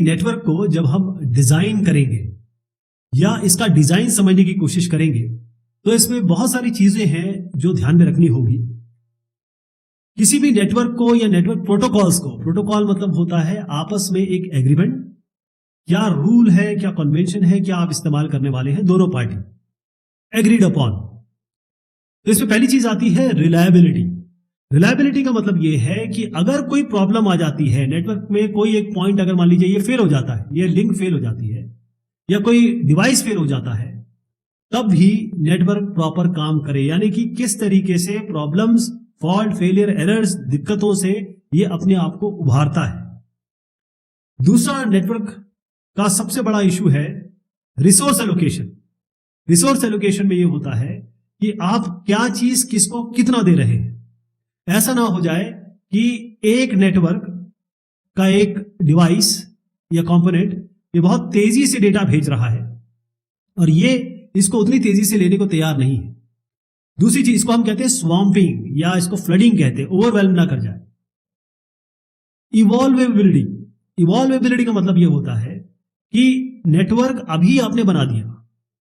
Network को जब हम डिजाइन करेंगे या इसका डिजाइन समझने की कोशिश करेंगे तो इसमें बहुत सारी चीजें हैं जो ध्यान में रखनी होगी। किसी भी नेटवर्क को या नेटवर्क प्रोटोकॉल्स को, प्रोटोकॉल मतलब होता है आपस में एक एग्रीमेंट, क्या रूल है, क्या कन्वेंशन है, क्या आप इस्तेमाल करने वाले हैं, दोनों पार्टी एग्रीड अपॉन। तो इसमें पहली चीज आती है रिलायबिलिटी। रिलायबिलिटी का मतलब यह है कि अगर कोई प्रॉब्लम आ जाती है नेटवर्क में, कोई एक पॉइंट अगर मान लीजिए ये फेल हो जाता है, ये लिंक फेल हो जाती है या कोई डिवाइस फेल हो जाता है, तब भी नेटवर्क प्रॉपर काम करे। यानी कि किस तरीके से प्रॉब्लम्स, फॉल्ट, फेलियर, एरर्स, दिक्कतों से ये अपने आप को उभारता है। दूसरा नेटवर्क का सबसे बड़ा इशू है रिसोर्स एलोकेशन। रिसोर्स एलोकेशन में ये होता है कि आप क्या चीज किसको कितना दे रहे हैं। ऐसा ना हो जाए कि एक नेटवर्क का एक डिवाइस या कंपोनेंट ये बहुत तेजी से डेटा भेज रहा है और ये इसको उतनी तेजी से लेने को तैयार नहीं है। दूसरी चीज, इसको हम कहते हैं स्वैम्पिंग या इसको फ्लडिंग कहते हैं, ओवरवेल्म ना कर जाए। इवॉल्वेबिलिटी, इवॉल्वेबिलिटी का मतलब यह होता है कि नेटवर्क अभी आपने बना दिया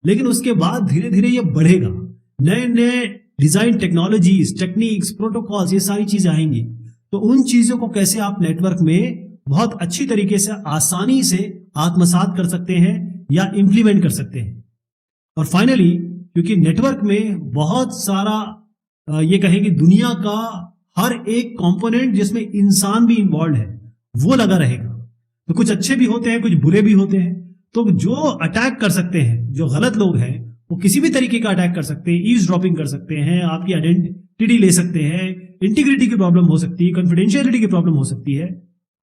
लेकिन उसके बाद धीरे धीरे ये बढ़ेगा, नए नए डिजाइन टेक्नोलॉजीज, टेक्निक्स, प्रोटोकॉल्स, ये सारी चीजें आएंगी। तो उन चीजों को कैसे आप नेटवर्क में बहुत अच्छी तरीके से, आसानी से आत्मसात कर सकते हैं या इंप्लीमेंट कर सकते हैं। और फाइनली, क्योंकि नेटवर्क में बहुत सारा ये कहें कि दुनिया का हर एक कंपोनेंट जिसमें इंसान भी इन्वॉल्व है वो लगा रहेगा। तो कुछ अच्छे भी होते हैं, कुछ बुरे भी होते हैं। तो जो अटैक कर सकते हैं, जो गलत लोग हैं, वो किसी भी तरीके का अटैक कर सकते हैं, ईव्सड्रॉपिंग कर सकते हैं, आपकी आइडेंटिटी ले सकते हैं, इंटीग्रिटी की प्रॉब्लम हो सकती है, कॉन्फिडेंशियलिटी की प्रॉब्लम हो सकती है।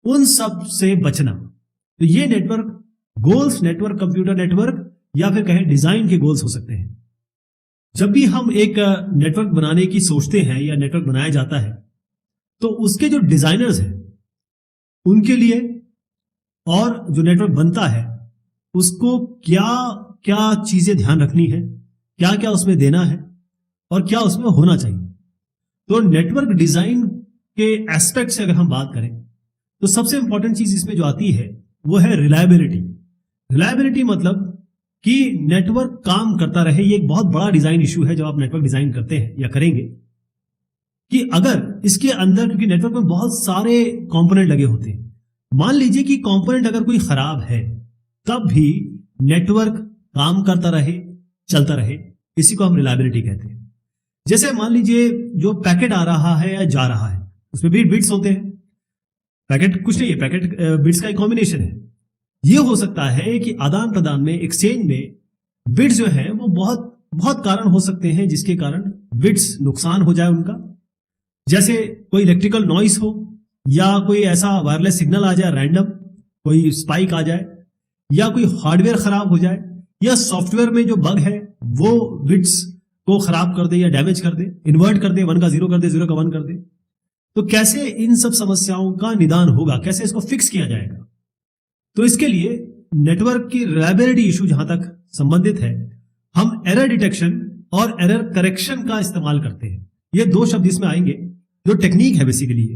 उन सब से बचना। तो ये network goals, network computer network या फिर कहें डिजाइन के गोल्स हो सकते हैं। जब भी हम एक नेटवर्क बनाने की सोचते हैं या नेटवर्क बनाया जाता है तो उसके जो डिजाइनर्स हैं उनके लिए और जो नेटवर्क बनता है उसको क्या क्या चीजें ध्यान रखनी है, क्या क्या उसमें देना है और क्या उसमें होना चाहिए। तो नेटवर्क डिजाइन के एस्पेक्ट से अगर हम बात करें तो सबसे इंपॉर्टेंट चीज इसमें जो आती है वो है रिलायबिलिटी। रिलायबिलिटी मतलब कि नेटवर्क काम करता रहे। ये एक बहुत बड़ा डिजाइन इशू है जब आप नेटवर्क डिजाइन करते हैं या करेंगे, कि अगर इसके अंदर, क्योंकि नेटवर्क में बहुत सारे कंपोनेंट लगे होते हैं, मान लीजिए कि कंपोनेंट अगर कोई खराब है तब भी नेटवर्क काम करता रहे, चलता रहे, इसी को हम रिलायबिलिटी कहते हैं। जैसे मान लीजिए जो पैकेट आ रहा है या जा रहा है उसमें भी बिट्स होते हैं। पैकेट कुछ नहीं है, पैकेट बिट्स का एक कॉम्बिनेशन है। यह हो सकता है कि आदान प्रदान में, एक्सचेंज में बिट्स जो है वो बहुत बहुत कारण हो सकते हैं जिसके कारण बिट्स नुकसान हो जाए उनका। जैसे कोई इलेक्ट्रिकल नॉइस हो या कोई ऐसा वायरलेस सिग्नल आ जाए रैंडम, कोई स्पाइक आ जाए या कोई हार्डवेयर खराब हो जाए या सॉफ्टवेयर में जो बग है वो बिट्स को खराब कर दे या डैमेज कर दे, इन्वर्ट कर दे, 1 का 0 कर दे, 0 का 1 कर दे। तो कैसे इन सब समस्याओं का निदान होगा, कैसे इसको फिक्स किया जाएगा? तो इसके लिए नेटवर्क की रिलायबिलिटी इशू जहां तक संबंधित है, हम एरर डिटेक्शन और एरर करेक्शन का इस्तेमाल करते हैं। ये दो शब्द इसमें आएंगे जो टेक्निक है बेसिकली।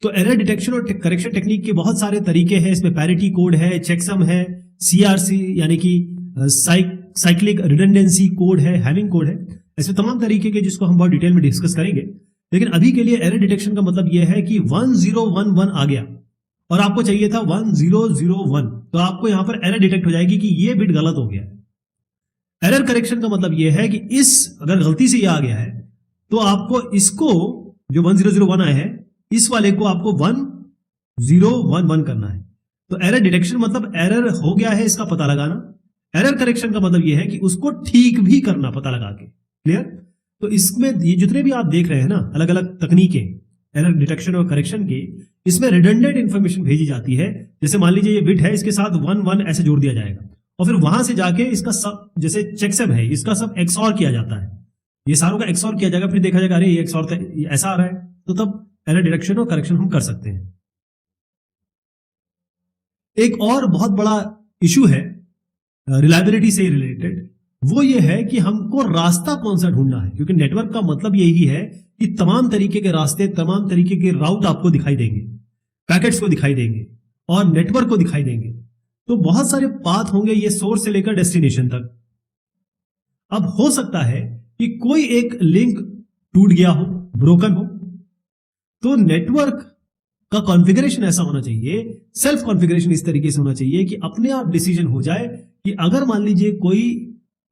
तो एरर डिटेक्शन और करेक्शन टेक्निक के बहुत सारे तरीके हैं। इसमें पैरिटी कोड है, चेकसम है, सीआरसी यानी कि साइक्लिक रिडंडेंसी कोड है, हैमिंग कोड है। ऐसे तमाम तरीके के जिसको हम बहुत डिटेल में डिस्कस करेंगे। लेकिन अभी के लिए एरर डिटेक्शन का मतलब यह है कि 1011 आ गया और आपको चाहिए था 1001, तो आपको यहां पर एरर डिटेक्ट हो जाएगी कि ये बिट गलत हो गया है। एरर करेक्शन का मतलब यह है कि अगर गलती से ये आ गया है तो आपको इसको, जो 1001 आया है, इस वाले को आपको 1011 करना है। तो एरर डिटेक्शन मतलब एरर हो गया है इसका पता लगाना। एरर करेक्शन का मतलब यह है कि उसको ठीक भी करना पता लगा के। क्लियर? तो इसमें ये जितने भी आप देख रहे हैं ना, अलग अलग तकनीकें एरर डिटेक्शन और करेक्शन की, इसमें रिडंडेंट इंफॉर्मेशन भेजी जाती है। जैसे मान लीजिए ये बिट है, इसके साथ 1 ऐसे जोड़ दिया जाएगा और फिर वहां से जाके इसका सब, जैसे चेकसम है, इसका सब एक्सऑर किया जाता है। ये सारों का एक्सऑर किया जाएगा, फिर देखा जाएगा अरे ये एक्सऑर ऐसा आ रहा है, तो तब एरर डिटेक्शन और करेक्शन हम कर सकते हैं। एक और बहुत बड़ा इशू है रिलायबिलिटी से रिलेटेड, वो ये है कि हमको रास्ता कौन सा ढूंढना है। क्योंकि नेटवर्क का मतलब यही है कि तमाम तरीके के रास्ते, तमाम तरीके के राउट आपको दिखाई देंगे, पैकेट्स को दिखाई देंगे और नेटवर्क को दिखाई देंगे। तो बहुत सारे पाथ होंगे ये सोर्स से लेकर डेस्टिनेशन तक। अब हो सकता है कि कोई एक लिंक टूट गया हो, ब्रोकन हो, तो नेटवर्क का कॉन्फ़िगरेशन ऐसा होना चाहिए, सेल्फ कॉन्फ़िगरेशन इस तरीके से होना चाहिए कि अपने आप डिसीजन हो जाए कि अगर मान लीजिए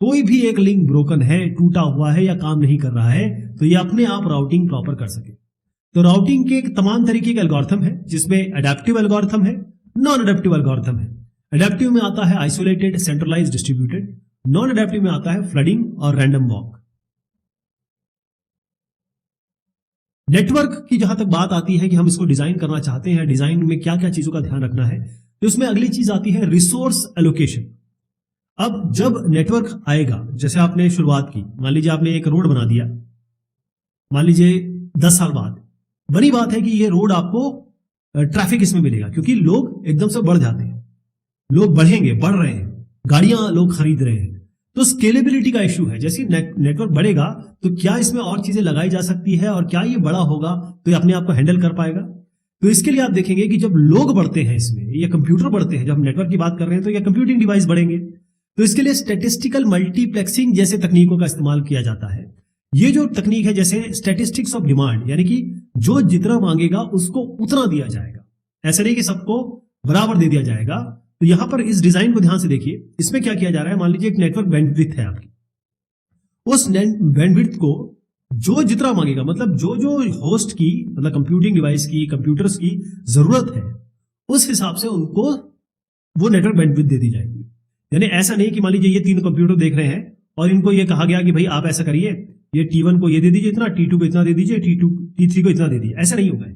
कोई भी एक लिंक ब्रोकन है, टूटा हुआ है या काम नहीं कर रहा है, तो ये अपने आप राउटिंग प्रॉपर कर सके। तो राउटिंग के तमाम तरीके के एल्गोरिथम है, जिसमें एडेप्टिव एल्गोरिथम है, नॉन एडेप्टिव एल्गोरिथम है। एडेप्टिव में आता है isolated, centralised, distributed. Non adaptive में आता है फ्लडिंग और रैंडम वॉक। नेटवर्क की जहां तक बात आती है कि हम इसको डिजाइन करना चाहते हैं, डिजाइन में क्या क्या चीजों का ध्यान रखना है, तो उसमें अगली चीज आती है रिसोर्स एलोकेशन। अब जब नेटवर्क आएगा, जैसे आपने शुरुआत की, मान लीजिए आपने एक रोड बना दिया, मान लीजिए 10 साल बाद, बड़ी बात है कि ये रोड आपको ट्रैफिक इसमें मिलेगा, क्योंकि लोग एकदम से बढ़ जाते हैं, लोग बढ़ेंगे, बढ़ रहे हैं, गाड़ियां लोग खरीद रहे हैं, तो स्केलेबिलिटी का इश्यू है। जैसे नेटवर्क बढ़ेगा तो क्या इसमें और चीजें लगाई जा सकती है, और क्या ये बड़ा होगा तो ये अपने आप को हैंडल कर पाएगा। तो इसके लिए आप देखेंगे कि जब लोग बढ़ते हैं इसमें, या कंप्यूटर बढ़ते हैं, जब हम नेटवर्क की बात कर रहे हैं तो या कंप्यूटिंग डिवाइस बढ़ेंगे, तो इसके लिए स्टैटिस्टिकल मल्टीप्लेक्सिंग जैसे तकनीकों का इस्तेमाल किया जाता है। ये जो तकनीक है, जैसे स्टैटिस्टिक्स ऑफ डिमांड, यानी कि जो जितना मांगेगा उसको उतना दिया जाएगा, ऐसा नहीं कि सबको बराबर दे दिया जाएगा। तो यहां पर इस डिजाइन को ध्यान से देखिए, इसमें क्या किया जा रहा है, मान लीजिए एक नेटवर्क बैंडविड्थ है आपकी, उस बैंडविड्थ को जो जितना मांगेगा, मतलब जो जो होस्ट की, मतलब कंप्यूटिंग डिवाइस की, कंप्यूटर्स की जरूरत है, उस हिसाब से उनको वो नेटवर्क बैंडविड्थ दे दी जाएगी। यानी ऐसा नहीं कि मान लीजिए ये 3 कंप्यूटर देख रहे हैं और इनको ये कहा गया कि भाई आप ऐसा करिए, ये T1 को ये दे दीजिए इतना, T2 को इतना दे दीजिए, T3 को इतना दे दीजिए, ऐसा नहीं होगा।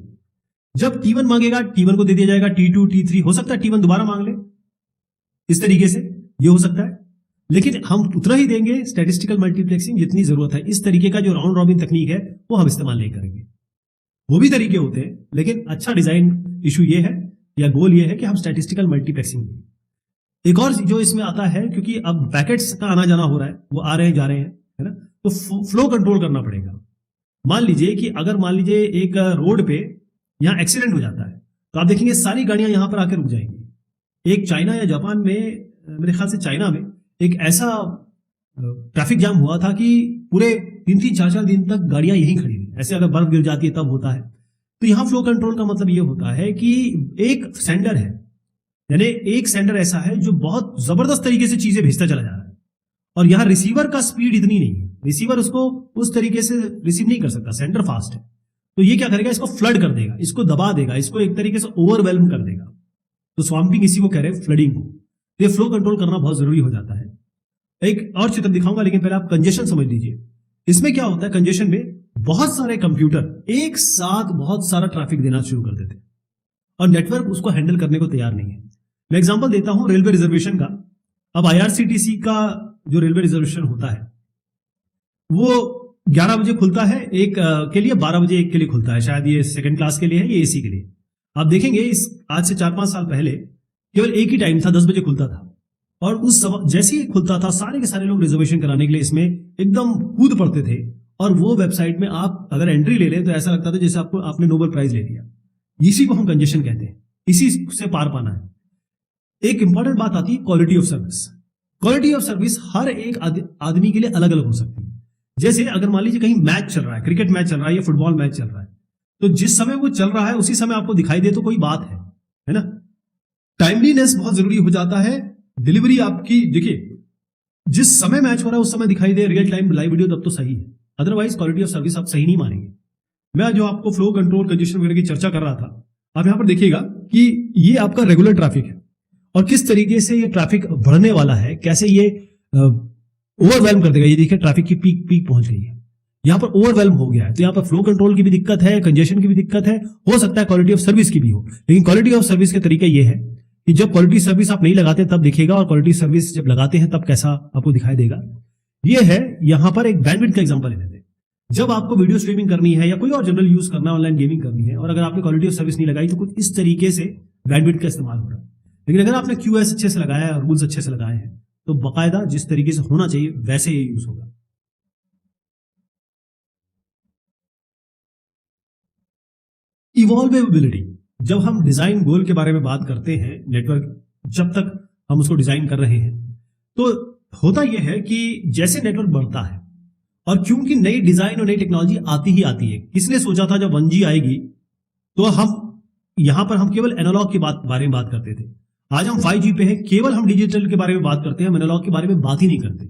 जब T1 मांगेगा T1 को दे दिया जाएगा, T2 T3, हो सकता है T1 दोबारा मांग ले, इस तरीके से ये हो सकता है, लेकिन हम उतना ही देंगे स्टैटिस्टिकल मल्टीप्लेक्सिंग जितनी जरूरत है। इस तरीके का जो राउंड रॉबिन तकनीक है वो हम इस्तेमाल नहीं करेंगे। वो भी तरीके होते हैं, लेकिन अच्छा डिजाइन इशू ये है, या गोल ये है कि हम स्टैटिस्टिकल मल्टीप्लेक्सिंग दें। एक और जो इसमें आता है, क्योंकि अब पैकेट्स का आना जाना हो रहा है, वो आ रहे हैं जा रहे हैं, है ना, तो फ्लो कंट्रोल करना पड़ेगा। मान लीजिए कि अगर मान लीजिए एक रोड पे यहां एक्सीडेंट हो जाता है, तो आप देखेंगे सारी गाड़ियां यहां पर आकर रुक जाएंगी। एक चाइना या जापान में, मेरे ख्याल से चाइना में, एक ऐसा ट्रैफिक जाम हुआ था कि पूरे 3-3, 4-4 दिन तक गाड़ियां यहीं खड़ी रही। ऐसे अगर बर्फ गिर जाती है तब होता है। तो यहां फ्लो कंट्रोल का मतलब ये होता है कि एक सेंडर है, यानी एक सेंडर ऐसा है जो बहुत जबरदस्त तरीके से चीजें भेजता चला जा रहा है, और यहां रिसीवर का स्पीड इतनी नहीं है, रिसीवर उसको उस तरीके से रिसीव नहीं कर सकता, सेंडर फास्ट है। तो ये क्या करेगा, इसको फ्लड कर देगा, इसको दबा देगा, इसको एक तरीके से ओवरवेल्म कर देगा। तो स्वाम्पिंग इसी को कह रहे हैं, फ्लडिंग को। तो ये फ्लो कंट्रोल करना बहुत जरूरी हो जाता है। एक और चित्र दिखाऊंगा, लेकिन पहले आप कंजेशन समझ लीजिए। इसमें क्या होता है, कंजेशन में बहुत सारे कंप्यूटर एक साथ बहुत सारा ट्रैफिक देना शुरू कर देते हैं, और नेटवर्क उसको हैंडल करने को तैयार नहीं है। मैं एग्जांपल देता हूं रेलवे रिजर्वेशन का। अब आईआरसीटीसी का जो रेलवे रिजर्वेशन होता है वो 11 बजे खुलता है एक के लिए, 12 बजे एक के लिए खुलता है, शायद ये सेकंड क्लास के लिए है, ये एसी के लिए। आप देखेंगे इस आज से 4-5 साल पहले केवल एक ही टाइम था, 10 बजे खुलता था, और उस जैसे ही खुलता था सारे के सारे लोग रिजर्वेशन कराने के लिए इसमें एकदम कूद पड़ते थे। और वो वेबसाइट में आप अगर एंट्री ले लें तो ऐसा लगता था जैसे आपने नोबेल प्राइज ले लिया। इसी को हम कंजेशन कहते हैं, इसी से पार पाना है। एक इंपॉर्टेंट बात आती है quality of service. Quality of service हर एक आदमी के लिए अलग अलग हो सकती है। जैसे अगर मान लीजिए कहीं मैच चल रहा है, क्रिकेट मैच चल रहा है या फुटबॉल मैच चल रहा है, तो जिस समय वो चल रहा है उसी समय आपको दिखाई दे तो कोई बात है ना। टाइमलीनेस बहुत जरूरी हो जाता है, डिलीवरी आपकी, देखिए जिस समय मैच हो रहा है उस समय दिखाई दे, रियल टाइम लाइव वीडियो, तब तो सही है, अदरवाइज क्वालिटी ऑफ सर्विस आप सही नहीं मानेंगे। मैं जो आपको फ्लो कंट्रोल, कंजेशन वगैरह की चर्चा कर रहा था, आप यहां पर देखिएगा कि ये आपका रेगुलर ट्रैफिक है, और किस तरीके से ये ट्रैफिक बढ़ने वाला है, कैसे ये ओवरवेल्म कर देगा। ये देखिए ट्रैफिक की पीक पहुंच गई है, यहां पर ओवरवेल्म हो गया है। तो यहां पर फ्लो कंट्रोल की भी दिक्कत है, कंजेशन की भी दिक्कत है, हो सकता है क्वालिटी ऑफ सर्विस की भी हो। लेकिन क्वालिटी ऑफ सर्विस के तरीके ये है कि जब क्वालिटी सर्विस आप नहीं लगाते तब दिखेगा, और क्वालिटी सर्विस जब लगाते हैं तब कैसा आपको दिखाई देगा। ये है यहां पर एक बैंडविड्थ का एग्जांपल लेते हैं। जब आपको वीडियो स्ट्रीमिंग करनी है या कोई और जनरल यूज करना है, ऑनलाइन गेमिंग करनी है, और अगर आपने क्वालिटी ऑफ सर्विस नहीं लगाई तो कुछ इस तरीके से बैंडविड्थ का इस्तेमाल हो रहा है। लेकिन अगर आपने QoS अच्छे से लगाया है, रूल्स अच्छे से लगाए हैं, तो बाकायदा जिस तरीके से होना चाहिए वैसे ये यूज होगा। इवॉल्वेबिलिटी, जब हम डिजाइन गोल के बारे में बात करते हैं, नेटवर्क जब तक हम उसको डिजाइन कर रहे हैं, तो होता यह है कि जैसे नेटवर्क बढ़ता है और क्योंकि नई डिजाइन और नई टेक्नोलॉजी आती ही आती है, किसने सोचा था जब 1G आएगी तो हम यहां पर हम केवल एनालॉग के बारे में बात करते थे। आज हम 5G पे हैं, केवल हम डिजिटल के बारे में बात करते हैं, हम एनालॉग के बारे में बात ही नहीं करते।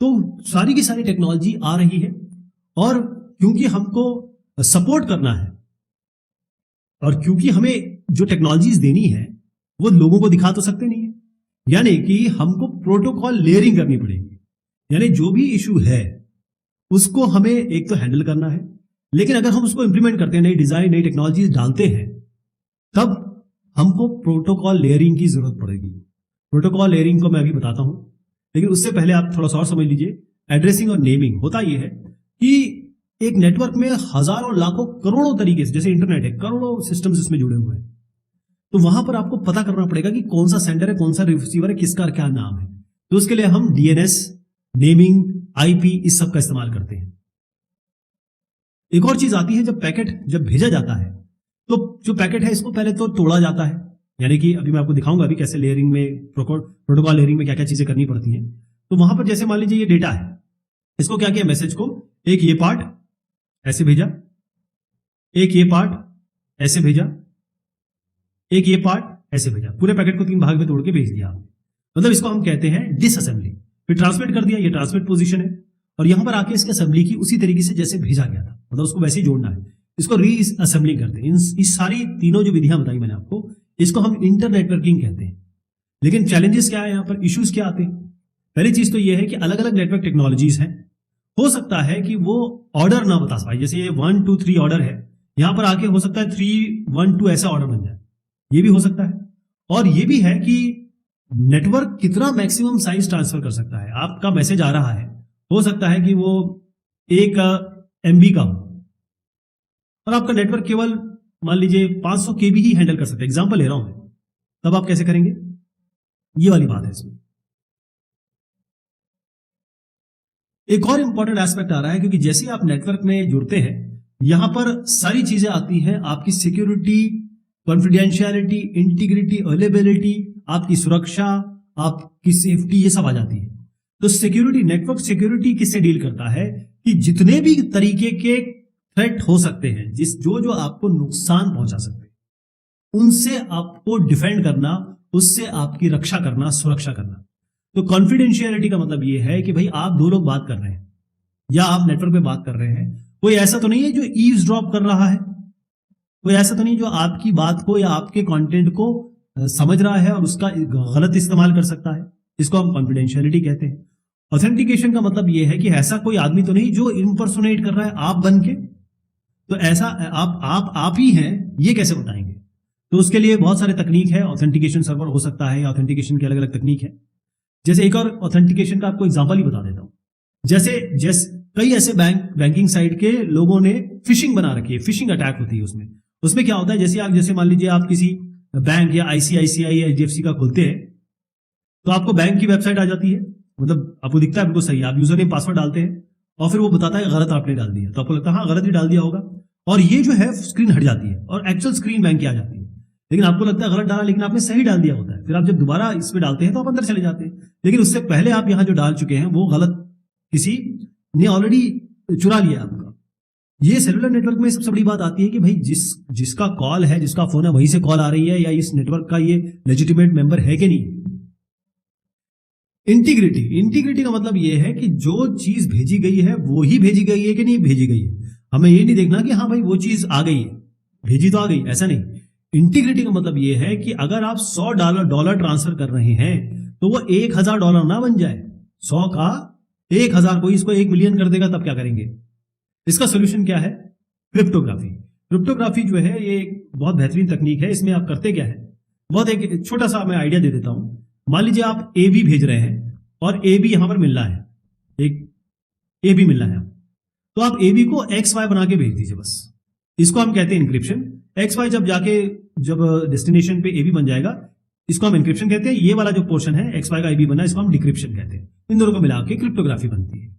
तो सारी की सारी टेक्नोलॉजी आ रही है और क्योंकि हमको सपोर्ट करना है और क्योंकि हमें जो टेक्नोलॉजीज देनी है वो लोगों को दिखा तो सकते नहीं है, यानी कि हमको प्रोटोकॉल लेयरिंग करनी पड़ेगी। यानी जो भी इशू है उसको हमें एक तो हैंडल करना है, लेकिन अगर हम उसको इंप्लीमेंट करते हैं, नई डिजाइन नई टेक्नोलॉजीज डालते हैं, तब हमको प्रोटोकॉल लेयरिंग की जरूरत पड़ेगी। प्रोटोकॉल लेयरिंग को मैं अभी बताता हूं, लेकिन उससे पहले आप थोड़ा सा और समझ लीजिए। एड्रेसिंग और नेमिंग होता यह है कि एक नेटवर्क में हजारों लाखों करोड़ों तरीके से, जैसे इंटरनेट है, करोड़ों सिस्टम्स इसमें जुड़े हुए हैं, तो वहां पर आपको पता करना पड़ेगा कि कौन सा सेंडर है, कौन सा रिसीवर है, किसका क्या नाम है। तो उसके लिए हम डीएनएस, नेमिंग, आईपी, इस सब का इस्तेमाल करते हैं। एक और चीज आती है, जब पैकेट जब भेजा जाता है तो जो पैकेट है इसको पहले तो तोड़ा जाता है, यानी कि अभी मैं आपको दिखाऊंगा अभी कैसे लेयरिंग में, प्रोटोकॉल लेयरिंग में क्या क्या चीजें करनी पड़ती हैं। तो वहां पर जैसे मान लीजिए ये डेटा है, इसको क्या किया, मैसेज को एक ये पार्ट ऐसे भेजा, एक ये पार्ट ऐसे भेजा, एक ये पार्ट ऐसे भेजा, पूरे पैकेट को 3 भाग में तोड़ के भेज दिया। मतलब इसको हम कहते हैं डिसअसेंबली। फिर ट्रांसमिट कर दिया, ये ट्रांसमिट पोजीशन है, और यहां पर आके इसकी असेंबली की उसी तरीके से जैसे भेजा गया था, मतलब उसको वैसे ही जोड़ना है। इसको री असेंबलिंग करते हैं। इस सारी तीनों जो विधियां बताई मैंने आपको, इसको हम इंटर नेटवर्किंग कहते हैं। लेकिन चैलेंजेस क्या है यहाँ पर, इश्यूज क्या आते हैं? पहली चीज तो यह है कि अलग अलग नेटवर्क टेक्नोलॉजीज हैं, हो सकता है कि वो ऑर्डर ना बता पाए। जैसे ये 1 2 3 ऑर्डर है, यहां पर आके हो सकता है 3 1 2 ऐसा ऑर्डर बन जाए, ये भी हो सकता है। और ये भी है कि नेटवर्क कितना मैक्सिमम साइज ट्रांसफर कर सकता है। आपका मैसेज आ रहा है, हो सकता है कि वो 1 MB का हो और आपका नेटवर्क केवल मान लीजिए 500 KB ही हैंडल कर सकता है, एग्जांपल ले रहा हूं मैं, तब आप कैसे करेंगे? ये वाली बात है इसमें। एक और इंपॉर्टेंट एस्पेक्ट आ रहा है, क्योंकि जैसे आप नेटवर्क में जुड़ते हैं, यहां पर सारी चीजें आती हैं, आपकी सिक्योरिटी, कॉन्फिडेंशियलिटी, इंटीग्रिटी, अवेलेबिलिटी, आपकी सुरक्षा, आपकी सेफ्टी, ये सब आ जाती है। तो सिक्योरिटी, नेटवर्क सिक्योरिटी किससे डील करता है कि जितने भी तरीके के थ्रेट हो सकते हैं, जो आपको नुकसान पहुंचा सकते हैं, उनसे आपको डिफेंड करना, उससे आपकी रक्षा करना, सुरक्षा करना। तो कॉन्फिडेंशियलिटी का मतलब यह है कि भाई आप 2 लोग बात कर रहे हैं या आप नेटवर्क में बात कर रहे हैं, कोई ऐसा तो नहीं है जो ईव्सड्रॉप कर रहा है, कोई ऐसा तो नहीं जो आपकी बात को या आपके कंटेंट को समझ रहा है और उसका गलत इस्तेमाल कर सकता है। इसको हम कॉन्फिडेंशियलिटी कहते हैं। ऑथेंटिकेशन का मतलब यह है कि ऐसा कोई आदमी तो नहीं जो इम्पर्सोनेट कर रहा है आप बन के, तो ऐसा आप ही हैं, ये कैसे बताएंगे? तो उसके लिए बहुत सारे तकनीक है। ऑथेंटिकेशन सर्वर हो सकता है, ऑथेंटिकेशन की अलग अलग तकनीक है। जैसे एक और ऑथेंटिकेशन का आपको एग्जांपल ही बता देता हूं। जैसे कई ऐसे बैंकिंग साइट के लोगों ने फिशिंग बना रखी है, फिशिंग अटैक होती है उसमें क्या होता है, जैसे मान लीजिए आप किसी बैंक या ICICI या HDFC का खोलते हैं, तो आपको बैंक की वेबसाइट आ जाती है, मतलब आपको दिखता है बिल्कुल सही, आप यूजर नेम पासवर्ड डालते हैं और फिर वो बताता है गलत आपने डाल दिया, तो आपको लगता है हाँ गलत ही डाल दिया होगा, और ये जो है स्क्रीन हट जाती है और एक्चुअल स्क्रीन बैंक की आ जाती है। लेकिन आपको लगता है गलत डाला, लेकिन आपने सही डाल दिया होता है। फिर आप जब दोबारा इसमें डालते हैं तो आप अंदर चले जाते हैं, लेकिन उससे पहले आप यहां जो डाल चुके हैं वो गलत, किसी ने ऑलरेडी चुरा लिया आपका। ये सेलुलर नेटवर्क में सबसे बड़ी बात आती है कि भाई जिसका कॉल है, जिसका फोन है, वहीं से कॉल आ रही है, या इस नेटवर्क का ये लेजिटिमेट मेंबर है कि नहीं। इंटीग्रिटी का मतलब ये है कि जो चीज भेजी गई है वो ही भेजी गई है कि नहीं भेजी गई है। हमें ये नहीं देखना कि हाँ भाई वो चीज आ गई है, भेजी तो आ गई, ऐसा नहीं। इंटीग्रिटी का मतलब ये है कि अगर आप $100 ट्रांसफर कर रहे हैं तो वो $1000 ना बन जाए। 100 का 1000, कोई इसको 1 मिलियन कर देगा, तब क्या करेंगे? इसका सोल्यूशन क्या है? क्रिप्टोग्राफी जो है ये एक बहुत बेहतरीन तकनीक है। इसमें आप करते क्या है, बहुत एक छोटा सा मैं आइडिया दे देता हूं। मान लीजिए आप AB भेज रहे हैं और AB यहां पर मिल रहा है, एक AB मिल रहा है, तो आप AB को XY बना के भेज दीजिए बस। इसको हम कहते हैं इंक्रिप्शन। XY जब डेस्टिनेशन पे AB बन जाएगा, इसको हम इंक्रिप्शन कहते हैं। ये वाला जो पोर्शन है XY का AB बना, इसको हम डिक्रिप्शन कहते हैं। इन दोनों को मिला के क्रिप्टोग्राफी बनती है।